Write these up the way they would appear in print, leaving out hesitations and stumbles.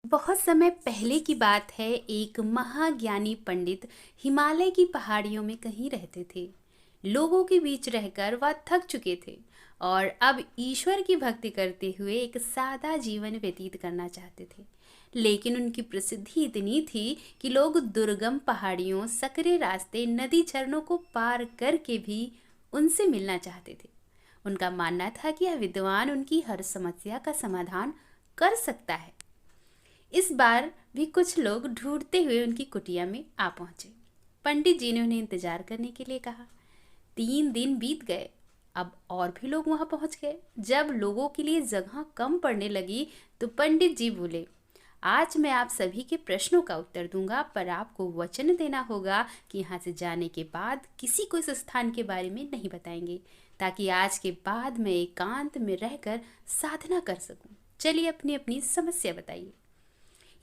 बहुत समय पहले की बात है। एक महाज्ञानी पंडित हिमालय की पहाड़ियों में कहीं रहते थे। लोगों के बीच रहकर वह थक चुके थे और अब ईश्वर की भक्ति करते हुए एक सादा जीवन व्यतीत करना चाहते थे। लेकिन उनकी प्रसिद्धि इतनी थी कि लोग दुर्गम पहाड़ियों, सकरे रास्ते, नदी, झरनों को पार करके भी उनसे मिलना चाहते थे। उनका मानना था कि यह विद्वान उनकी हर समस्या का समाधान कर सकता है। इस बार भी कुछ लोग ढूंढते हुए उनकी कुटिया में आ पहुंचे। पंडित जी ने उन्हें इंतजार करने के लिए कहा। 3 दिन बीत गए। अब और भी लोग वहां पहुंच गए। जब लोगों के लिए जगह कम पड़ने लगी तो पंडित जी बोले, आज मैं आप सभी के प्रश्नों का उत्तर दूंगा, पर आपको वचन देना होगा कि यहाँ से जाने के बाद किसी को इस स्थान के बारे में नहीं बताएंगे, ताकि आज के बाद मैं एकांत में रहकर साधना कर सकूं। चलिए अपनी अपनी समस्या बताइए।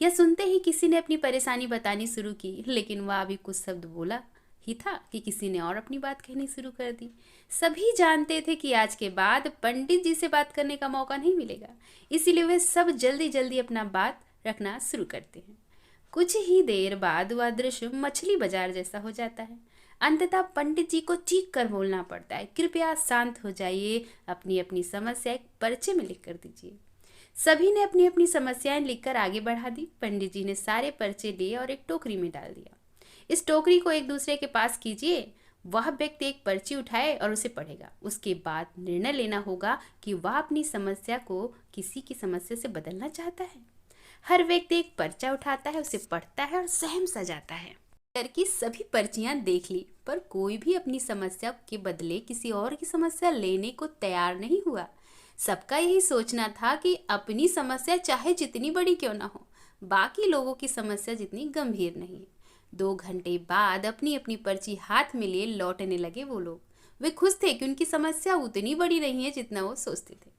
यह सुनते ही किसी ने अपनी परेशानी बतानी शुरू की, लेकिन वह अभी कुछ शब्द बोला ही था कि किसी ने और अपनी बात कहनी शुरू कर दी। सभी जानते थे कि आज के बाद पंडित जी से बात करने का मौका नहीं मिलेगा, इसीलिए वे सब जल्दी जल्दी अपना बात रखना शुरू करते हैं। कुछ ही देर बाद वह दृश्य मछली बाजार जैसा हो जाता है। अंततः पंडित जी को चीख कर बोलना पड़ता है, कृपया शांत हो जाइए, अपनी अपनी समस्या एक पर्चे में लिख कर दीजिए। सभी ने अपनी अपनी समस्याएं लिखकर आगे बढ़ा दी। पंडित जी ने सारे पर्चे लिए और एक टोकरी में डाल दिया। इस टोकरी को एक दूसरे के पास कीजिए। वह व्यक्ति एक पर्ची उठाए और उसे पढ़ेगा। उसके बाद निर्णय लेना होगा कि वह अपनी समस्या को किसी की समस्या से बदलना चाहता है। हर व्यक्ति एक पर्चा उठाता है, उसे पढ़ता है और सहम सा जाता है। करके सभी पर्चियां देख ली, पर कोई भी अपनी समस्या के बदले किसी और की समस्या लेने को तैयार नहीं हुआ। सबका यही सोचना था कि अपनी समस्या चाहे जितनी बड़ी क्यों ना हो, बाकी लोगों की समस्या जितनी गंभीर नहीं है। 2 घंटे बाद अपनी अपनी पर्ची हाथ में लिए लौटने लगे वो लोग। वे खुश थे कि उनकी समस्या उतनी बड़ी नहीं है जितना वो सोचते थे।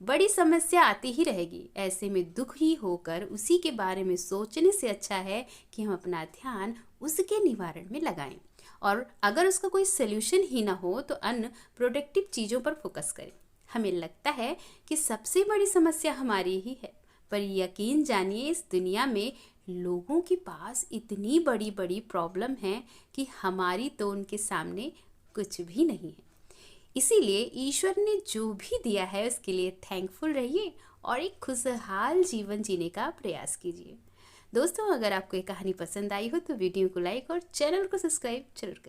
बड़ी समस्या आती ही रहेगी, ऐसे में दुख ही होकर उसी के बारे में सोचने से अच्छा है कि हम अपना ध्यान उसके निवारण में लगाएं, और अगर उसका कोई सोल्यूशन ही ना हो तो अन्य प्रोडक्टिव चीज़ों पर फोकस करें। हमें लगता है कि सबसे बड़ी समस्या हमारी ही है, पर यकीन जानिए इस दुनिया में लोगों के पास इतनी बड़ी बड़ी प्रॉब्लम है कि हमारी तो उनके सामने कुछ भी नहीं है। इसीलिए ईश्वर ने जो भी दिया है उसके लिए थैंकफुल रहिए और एक खुशहाल जीवन जीने का प्रयास कीजिए। दोस्तों, अगर आपको ये कहानी पसंद आई हो तो वीडियो को लाइक और चैनल को सब्सक्राइब जरूर करें।